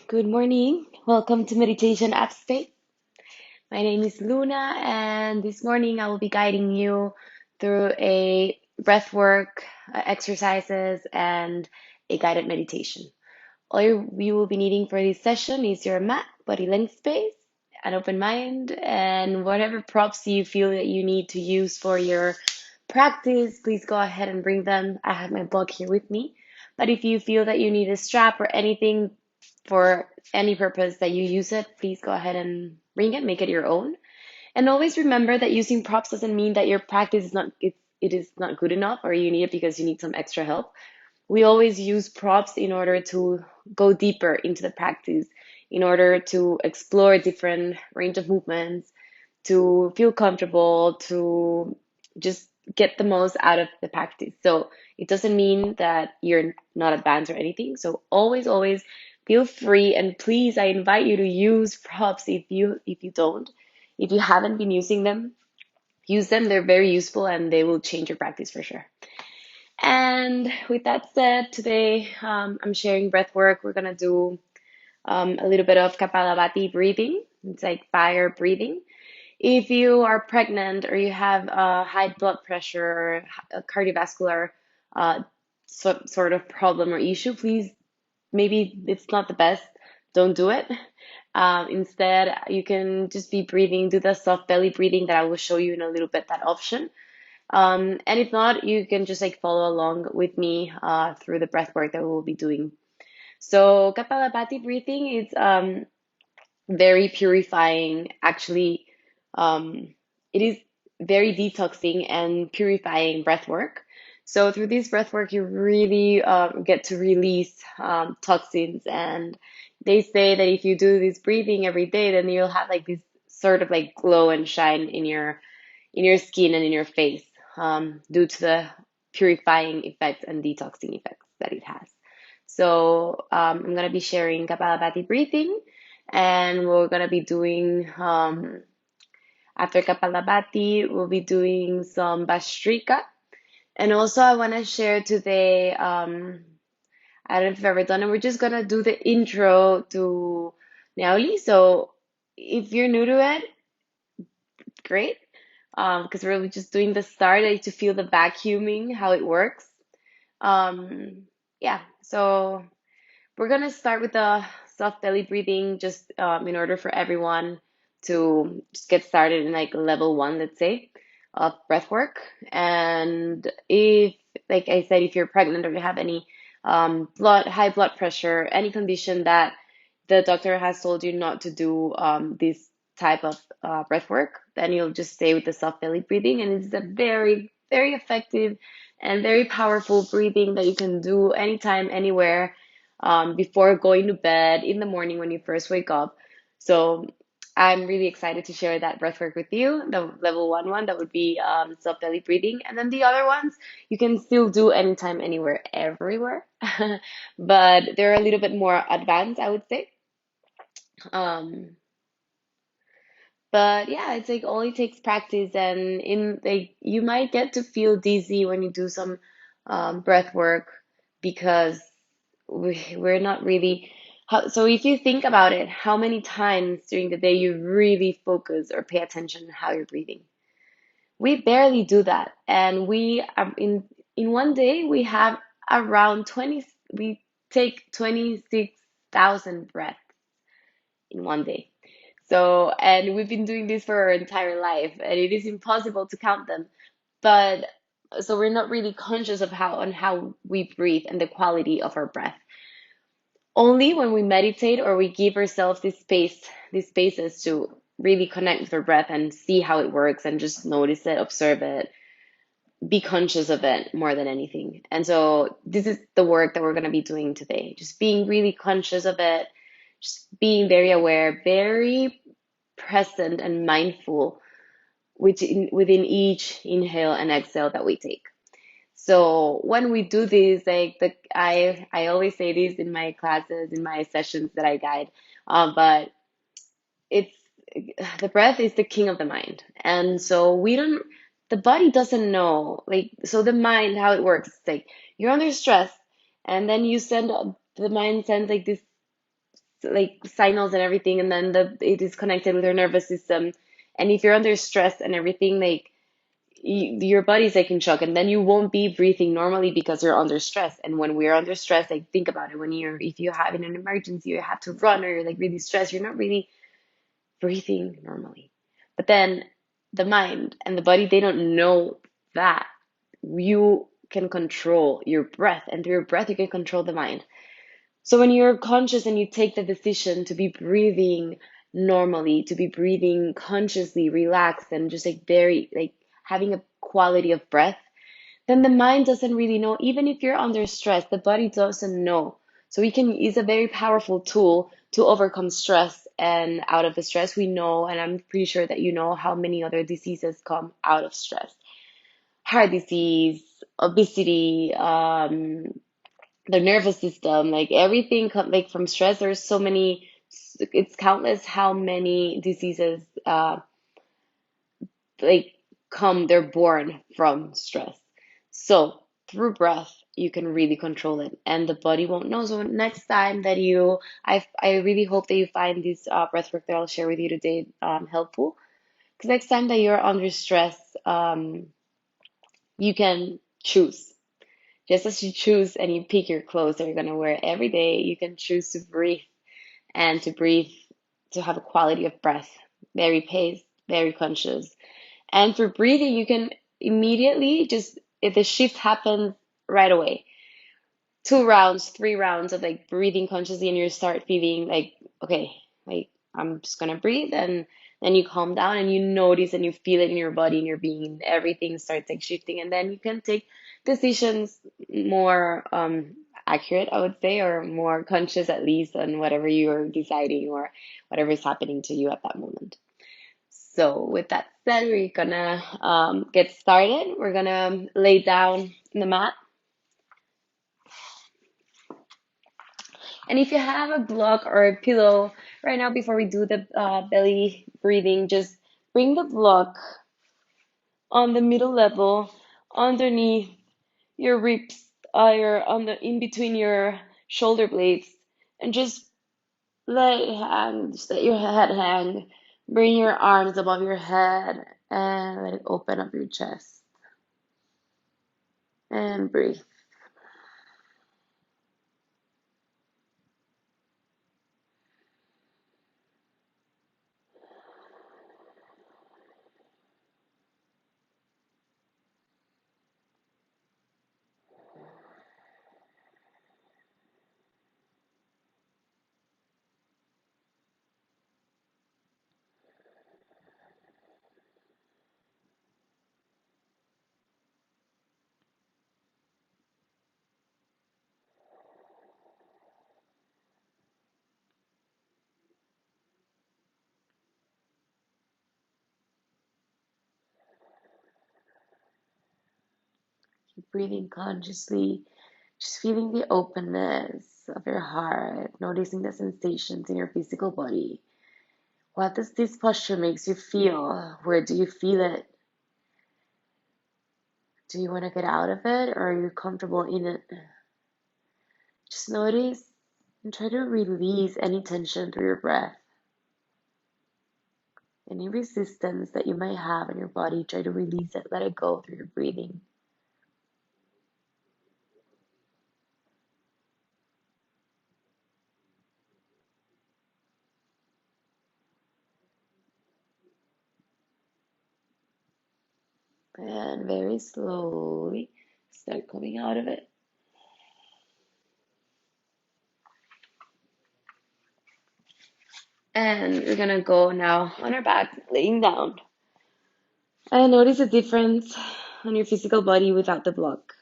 Good morning. Welcome to Meditation App State. My name is Luna, and this morning I will be guiding you through a breathwork exercises and a guided meditation. All you will be needing for this session is your mat, body length space, an open mind, and whatever props you feel that you need to use for your practice, please go ahead and bring them. I have my book here with me. But if you feel that you need a strap or anything for any purpose that you use it, please go ahead and bring it, make it your own. And always remember that using props doesn't mean that your practice is not it is not good enough or you need it because you need some extra help. We always use props in order to go deeper into the practice, in order to explore different range of movements, to feel comfortable, to just get the most out of the practice. So it doesn't mean that you're not advanced or anything. So always feel free, and please, I invite you to use props if you don't. If you haven't been using them, use them. They're very useful and they will change your practice for sure. And with that said, today I'm sharing breath work. We're gonna do a little bit of Kapalabhati breathing. It's like fire breathing. If you are pregnant or you have high blood pressure or a cardiovascular uh, sort of problem or issue, please, maybe it's not the best, don't do it. Instead, you can just be breathing, do the soft belly breathing that I will show you in a little bit, that option. And if not, you can just like follow along with me through the breath work that we will be doing. So Kapalabhati breathing is very purifying. Actually, it is very detoxing and purifying breath work. So through this breath work, you really get to release toxins. And they say that if you do this breathing every day, then you'll have like this sort of like glow and shine in your skin and in your face due to the purifying effects and detoxing effects that it has. So I'm gonna be sharing Kapalabhati breathing, and we're gonna be doing after Kapalabhati, we'll be doing some Bhastrika. And also I wanna share today, I don't know if you've ever done it, we're just gonna do the intro to Neoli. So if you're new to it, great. Because we're really just doing the start to feel the vacuuming, how it works. Um, yeah, so we're gonna start with the soft belly breathing, just in order for everyone to just get started in like level one, let's say, of breath work. And if, like I said, if you're pregnant or you have any high blood pressure, any condition that the doctor has told you not to do this type of breath work, then you'll just stay with the soft belly breathing. And it's a very effective and very powerful breathing that you can do anytime, anywhere, before going to bed, in the morning when you first wake up. So I'm really excited to share that breath work with you. The level one that would be soft belly breathing. And then the other ones you can still do anytime, anywhere, everywhere. But they're a little bit more advanced, I would say. Um, but yeah, it's like all it takes practice, and in like you might get to feel dizzy when you do some breath work because we're not really so if you think about it, how many times during the day you really focus or pay attention to how you're breathing? We barely do that, and we in one day we have around 20, we take 26,000 breaths in one day. So, and we've been doing this for our entire life, and it is impossible to count them. But so we're not really conscious of how we breathe and the quality of our breath. Only when we meditate or we give ourselves this space, these spaces to really connect with our breath and see how it works and just notice it, observe it, be conscious of it more than anything. And so this is the work that we're going to be doing today. Just being really conscious of it, just being very aware, very present and mindful within each inhale and exhale that we take. So when we do this, like I always say this in my classes, in my sessions that I guide, but it's the breath is the king of the mind, and so we don't. The body doesn't know, like, so the mind, how it works. It's like you're under stress, and then the mind sends like this like signals and everything, and then the it is connected with your nervous system. And if you're under stress and everything, like your body's like in shock, and then you won't be breathing normally because you're under stress. And when we're under stress, like think about it, when you're if you're having an emergency, you have to run, or you're like really stressed, you're not really breathing normally. But then the mind and the body, they don't know that you can control your breath, and through your breath, you can control the mind. So when you're conscious and you take the decision to be breathing normally, to be breathing consciously, relaxed, and just like very, like having a quality of breath, then the mind doesn't really know. Even if you're under stress, the body doesn't know. So we can use a very powerful tool to overcome stress. And out of the stress, we know, and I'm pretty sure that you know how many other diseases come out of stress. Heart disease, obesity, the nervous system, like everything like from stress. There's so many, it's countless how many diseases like they're born from stress. So through breath, you can really control it, and the body won't know. So next time that I really hope that you find this breath work that I'll share with you today helpful. Because next time that you're under stress, you can choose. Just as you choose and you pick your clothes that you're gonna wear every day, you can choose to breathe, and to breathe, to have a quality of breath, very paced, very conscious. And for breathing, you can immediately just, if the shift happens right away, 2 rounds, 3 rounds of like breathing consciously, and you start feeling like, okay, like I'm just gonna breathe, and then you calm down and you notice and you feel it in your body and your being, everything starts like shifting, and then you can take decisions more accurate, I would say, or more conscious at least on whatever you're deciding or whatever is happening to you at that moment. So with that said, we're gonna get started. We're gonna lay down in the mat. And if you have a block or a pillow right now, before we do the belly breathing, just bring the block on the middle level, underneath your ribs, your on the in between your shoulder blades, and just let it hang. Just let your head hang. Bring your arms above your head and let it open up your chest and breathe. Keep breathing consciously, just feeling the openness of your heart, noticing the sensations in your physical body. What does this posture makes you feel? Where do you feel it? Do you want to get out of it, or are you comfortable in it? Just notice and try to release any tension through your breath. Any resistance that you might have in your body, try to release it, let it go through your breathing. And very slowly start coming out of it. And we're gonna go now on our back, laying down. And notice the difference on your physical body without the block.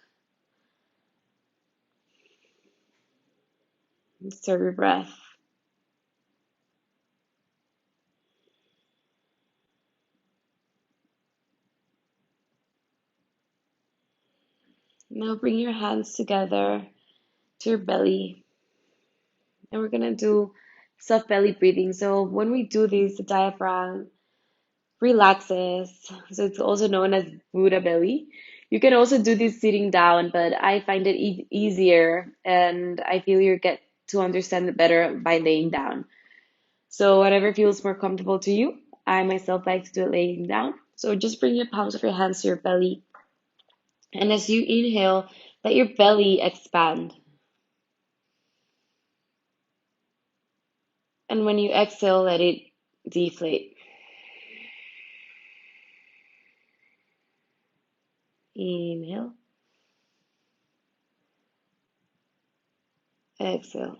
Observe your breath. Now bring your hands together to your belly. And we're gonna do soft belly breathing. So when we do this, the diaphragm relaxes. So it's also known as Buddha belly. You can also do this sitting down, but I find it easier, and I feel to understand it better by laying down. So whatever feels more comfortable to you. I myself like to do it laying down. So just bring your palms of your hands to your belly. And as you inhale, let your belly expand. And when you exhale, let it deflate. Inhale, exhale,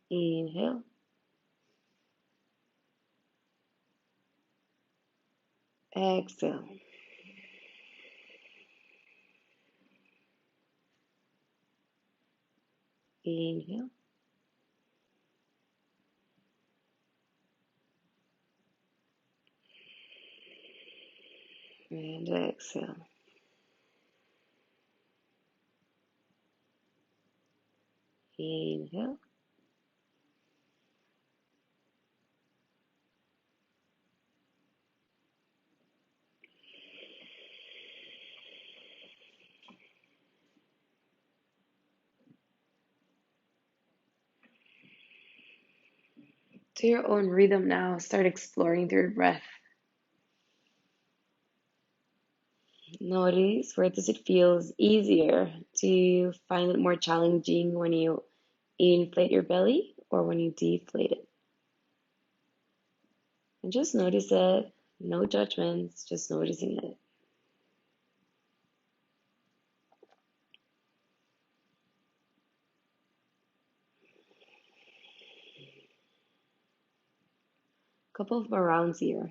inhale, exhale, inhale, and exhale. Inhale, to your own rhythm now, start exploring through your breath. Notice where does it feel easier? Do you find it more challenging when you inflate your belly or when you deflate it? And just notice it. No judgments, just noticing it. Couple of more rounds here.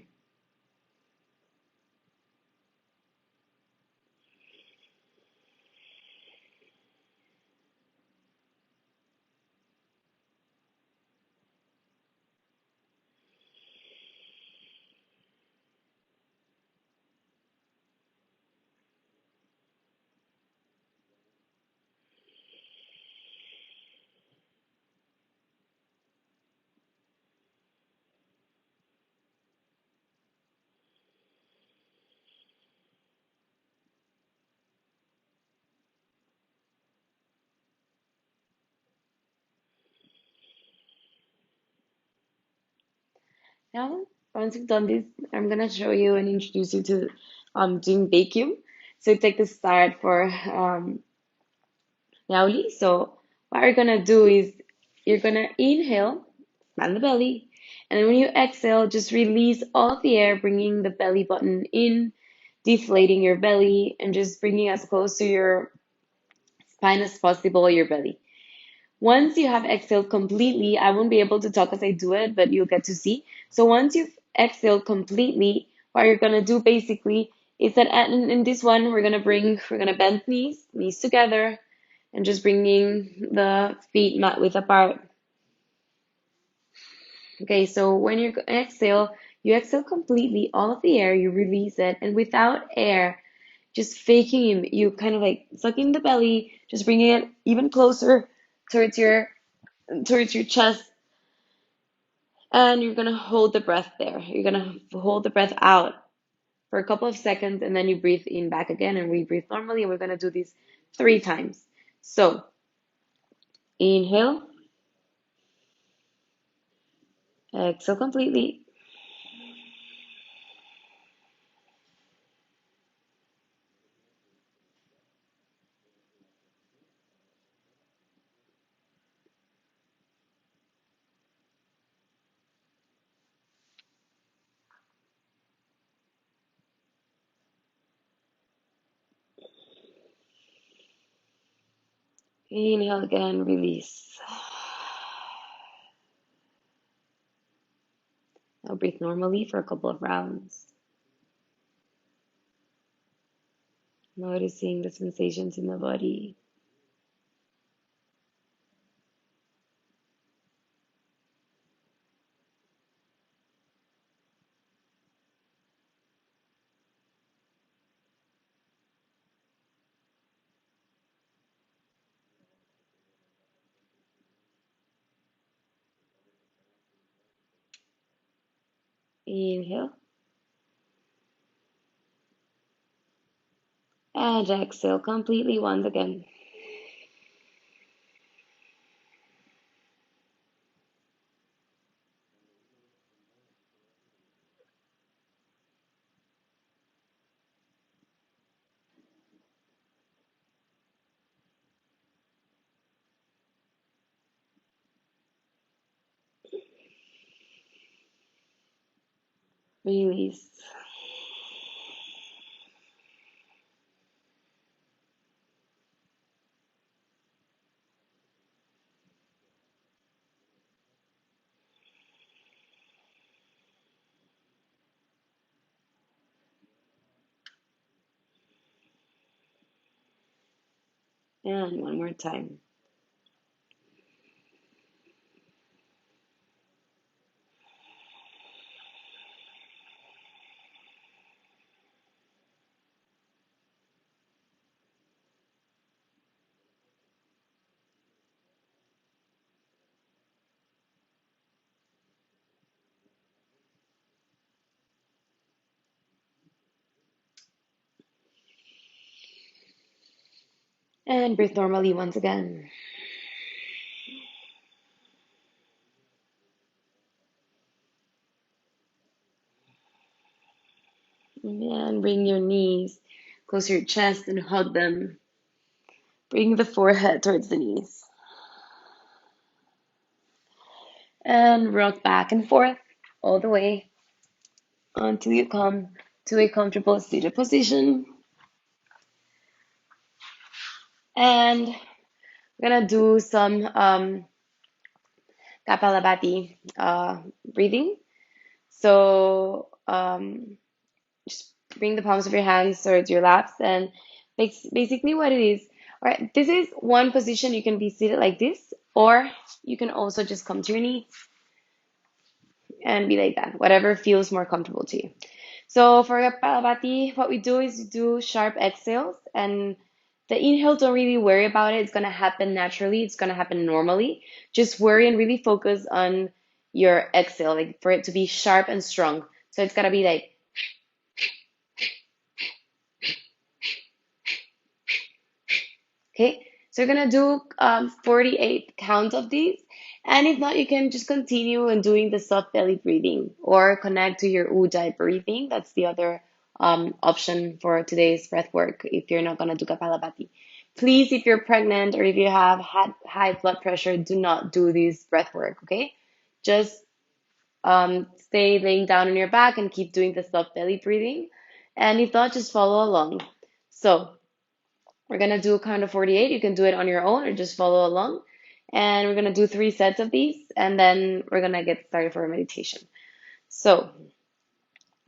Now, once you've done this, I'm gonna show you and introduce you to doing vacuum. So take the start for Yauli. So what you're gonna do is you're gonna inhale, expand the belly, and then when you exhale, just release all of the air, bringing the belly button in, deflating your belly, and just bringing as close to your spine as possible, your belly. Once you have exhaled completely, I won't be able to talk as I do it, but you'll get to see. So once you've exhaled completely, what you're gonna do basically is that in this one, we're gonna bend knees together, and just bringing the feet mat width apart. Okay, so when you exhale completely, all of the air, you release it, and without air, just faking, you kind of like sucking the belly, just bringing it even closer towards your chest, and you're gonna hold the breath there. You're gonna hold the breath out for a couple of seconds, and then you breathe in back again, and we breathe normally, and we're gonna do this 3 times. So inhale, exhale completely. Inhale again, release. Now breathe normally for a couple of rounds, noticing the sensations in the body. Inhale, And exhale completely once again. Release. And one more time. And breathe normally once again. And bring your knees close to your chest and hug them. Bring the forehead towards the knees. And rock back and forth all the way until you come to a comfortable seated position. And we're gonna do some Kapalabhati breathing. So just bring the palms of your hands towards your laps, and basically what it is. All right, this is one position. You can be seated like this, or you can also just come to your knees and be like that, whatever feels more comfortable to you. So for Kapalabhati, what we do is do sharp exhales, and the inhale, don't really worry about it. It's gonna happen naturally. It's gonna happen normally. Just worry and really focus on your exhale, like for it to be sharp and strong. So it's gotta be like, okay. So you're gonna do 48 counts of these, and if not, you can just continue and doing the soft belly breathing or connect to your Ujjayi breathing. That's the other option for today's breath work if you're not gonna do Kapalabhati. Please, if you're pregnant or if you have had high blood pressure, do not do this breath work, okay? Just stay laying down on your back and keep doing the soft belly breathing. And if not, just follow along. So we're gonna do count of 48. You can do it on your own or just follow along. And we're gonna do 3 sets of these, and then we're gonna get started for a meditation. So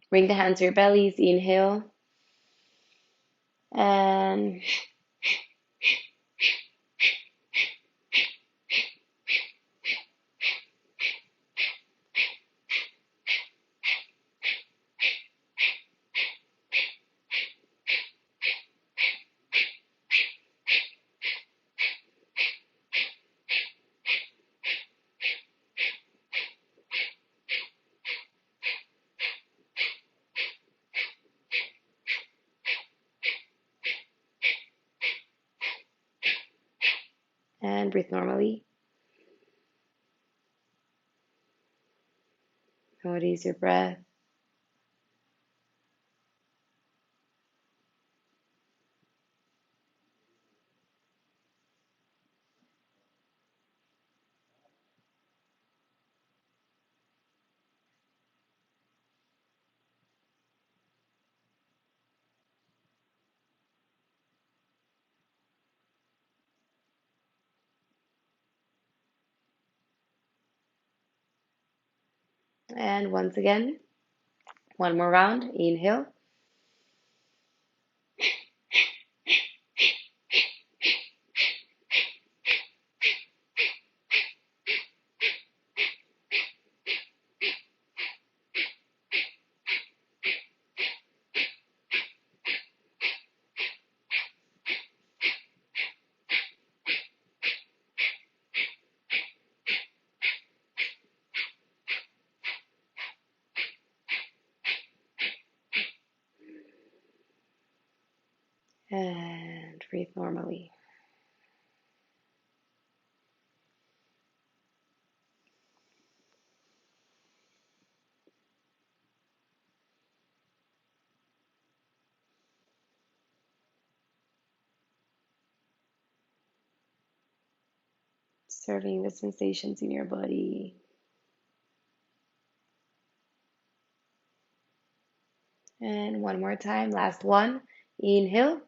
bring the hands to your bellies, inhale, and breathe normally. Notice your breath. And once again, one more round. Inhale. normally. Observing the sensations in your body. And one more time, last one. Inhale.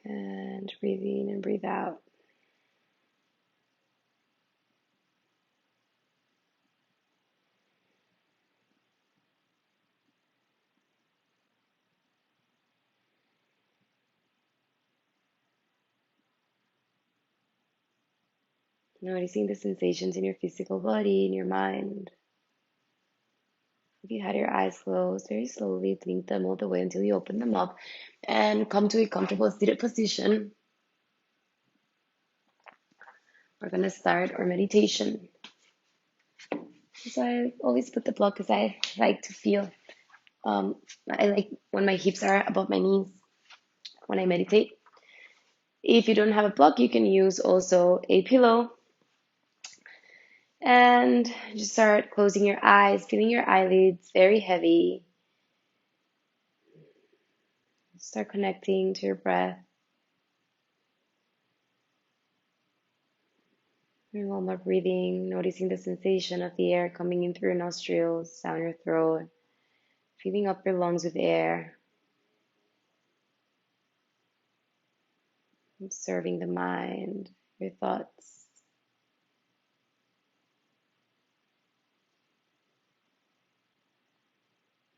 And breathe in and breathe out. Noticing the sensations in your physical body, in your mind. If you had your eyes closed, very slowly blink them all the way until you open them up and come to a comfortable seated position. We're going to start our meditation. So I always put the block because I like to feel, I like when my hips are above my knees when I meditate. If you don't have a block, you can use also a pillow. And just start closing your eyes, feeling your eyelids very heavy. Start connecting to your breath. And while more breathing, noticing the sensation of the air coming in through your nostrils, down your throat, filling up your lungs with air. Observing the mind, your thoughts.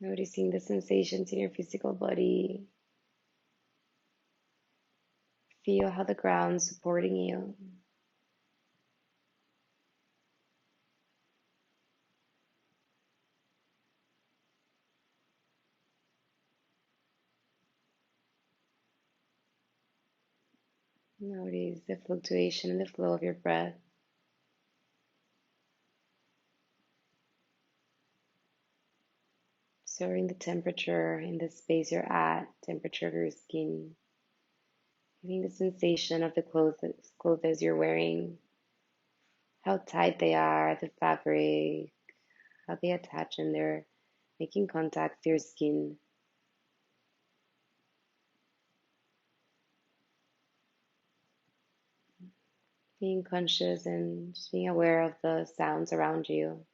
Noticing the sensations in your physical body. Feel how the ground's supporting you. Notice the fluctuation and the flow of your breath. Observing the temperature in the space you're at, temperature of your skin. Feeling the sensation of the clothes you're wearing, how tight they are, the fabric, how they attach and they're making contact with your skin. Being conscious and just being aware of the sounds around you.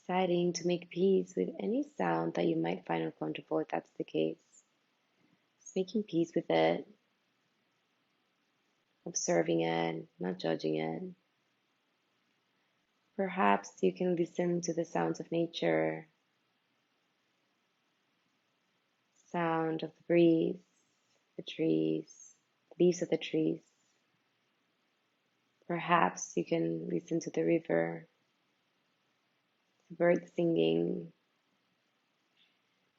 Deciding to make peace with any sound that you might find uncomfortable if that's the case. Just making peace with it, observing it, not judging it. Perhaps you can listen to the sounds of nature, sound of the breeze, the trees, leaves of the trees. Perhaps you can listen to the river, the birds singing.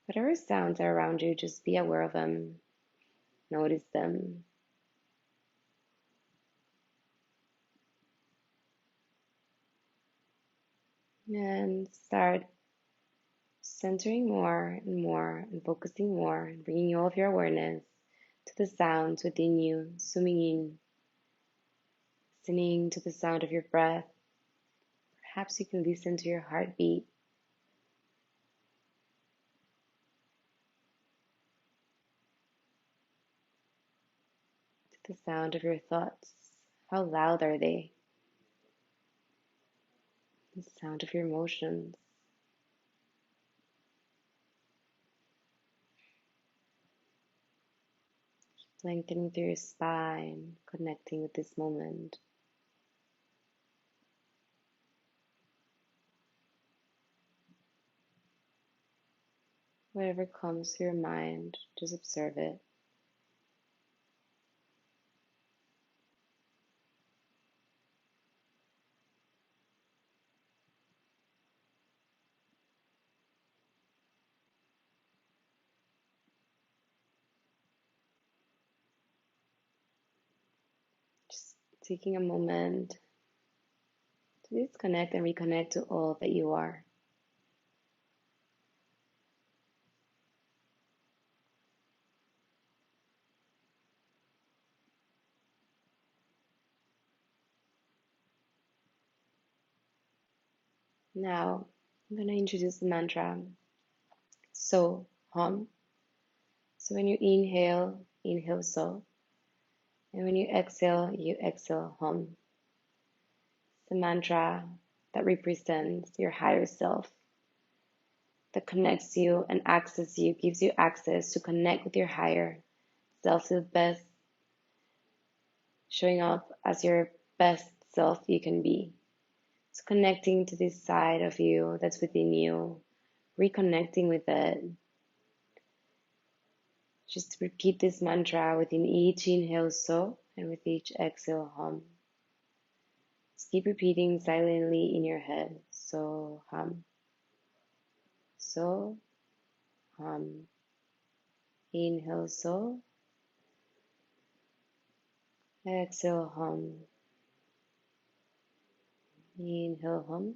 Whatever sounds are around you, just be aware of them, notice them. And start centering more and more and focusing more and bringing all of your awareness to the sounds within you, zooming in, listening to the sound of your breath. Perhaps you can listen to your heartbeat. To the sound of your thoughts. How loud are they? The sound of your emotions. Lengthening through your spine, connecting with this moment. Whatever comes to your mind, just observe it. Just taking a moment to disconnect and reconnect to all that you are. Now, I'm going to introduce the mantra. So, hum. So when you inhale, inhale so. And when you you exhale hum. It's a mantra that represents your higher self, that connects you and gives you access to connect with your higher self to the best, showing up as your best self you can be. So connecting to this side of you that's within you, reconnecting with it. Just repeat this mantra within each inhale so and with each exhale hum. Just keep repeating silently in your head. So hum. So hum. Inhale so. Exhale hum. Inhale hum.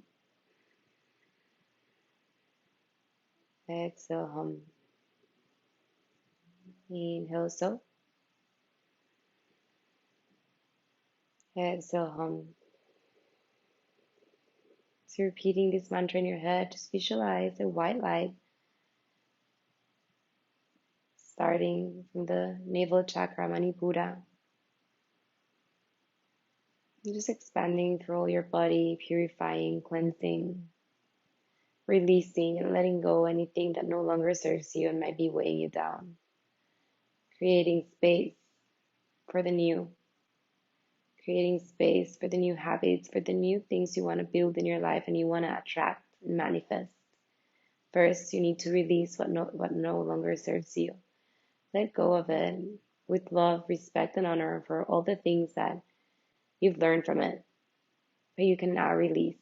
Exhale hum. Inhale so. Exhale hum. So repeating this mantra in your head, just visualize a white light starting from the navel chakra, Manipura. And just expanding through all your body, purifying, cleansing, releasing and letting go anything that no longer serves you and might be weighing you down. Creating space for the new. Creating space for the new habits, for the new things you want to build in your life and you want to attract and manifest. First, you need to release what no longer serves you. Let go of it with love, respect, and honor for all the things that you've learned from it, but you can now release.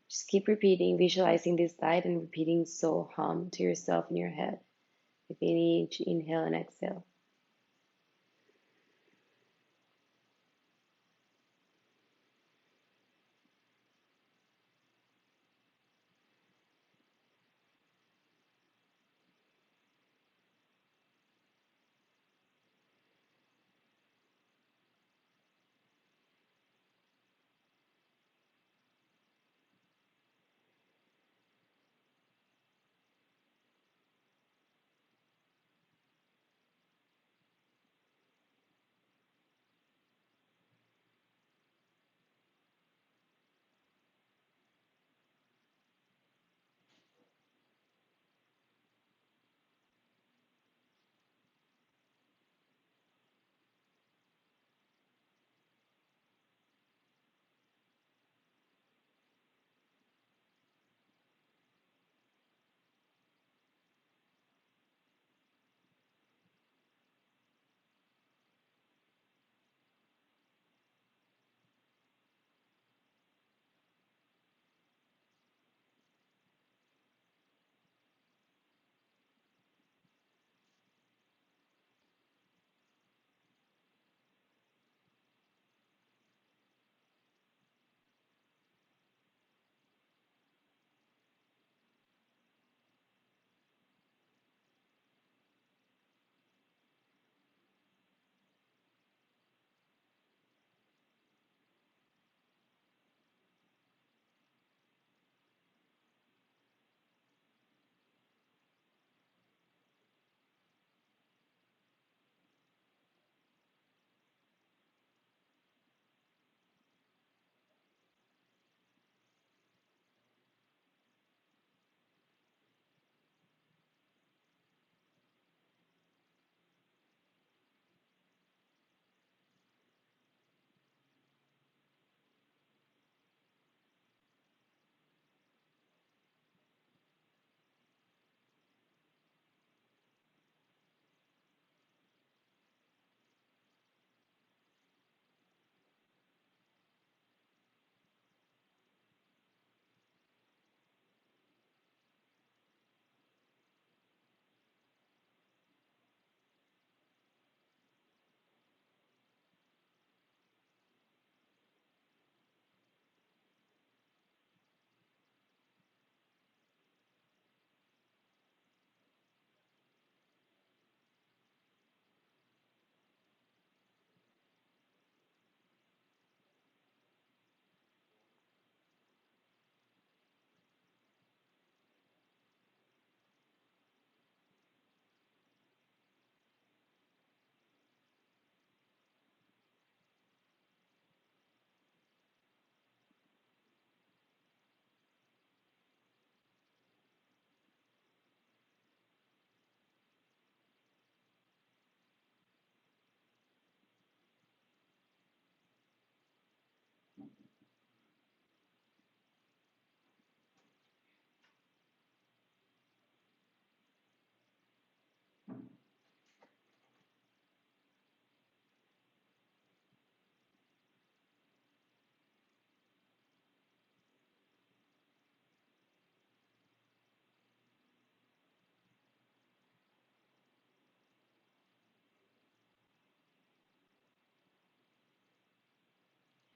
Just keep repeating, visualizing this light and repeating so hum to yourself in your head within each inhale and exhale.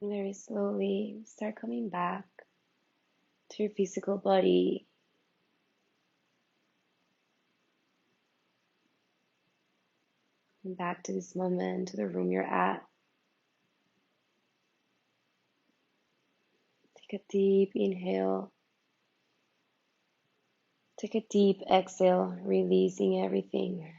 Very slowly start coming back to your physical body, and back to this moment, to the room you're at. Take a deep inhale. Take a deep exhale, releasing everything.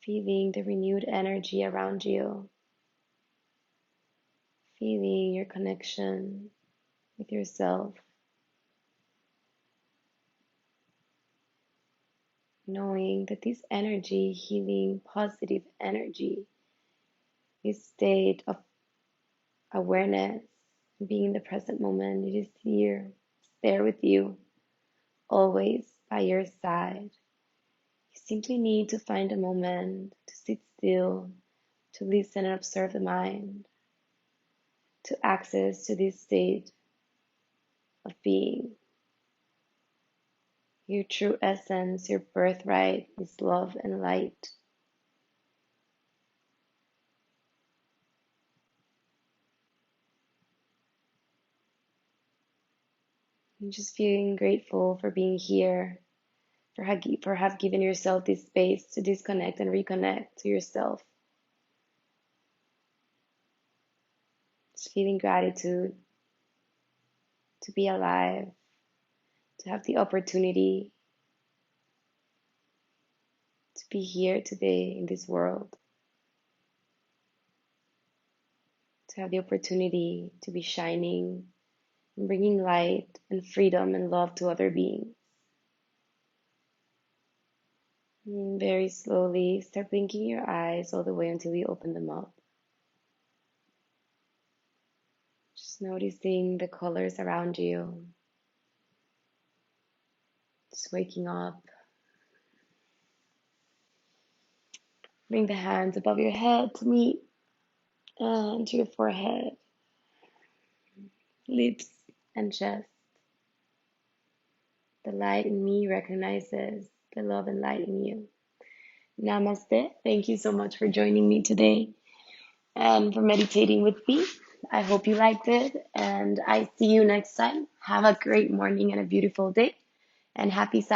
Feeling the renewed energy around you. Feeling your connection with yourself. Knowing that this energy, healing, positive energy, this state of awareness, being in the present moment, it is here, it's there with you, always by your side. You simply need to find a moment to sit still, to listen and observe the mind, to access to this state of being. Your true essence, your birthright is love and light. I'm just feeling grateful for being here, for have given yourself this space to disconnect and reconnect to yourself. Just feeling gratitude to be alive, to have the opportunity to be here today in this world, to have the opportunity to be shining and bringing light and freedom and love to other beings. And very slowly start blinking your eyes all the way until you open them up. Just noticing the colors around you. Just waking up. Bring the hands above your head to meet and to your forehead, lips, and chest. The light in me recognizes the love and light in you. Namaste. Thank you so much for joining me today and for meditating with me. I hope you liked it, and I see you next time. Have a great morning and a beautiful day, and happy Saturday.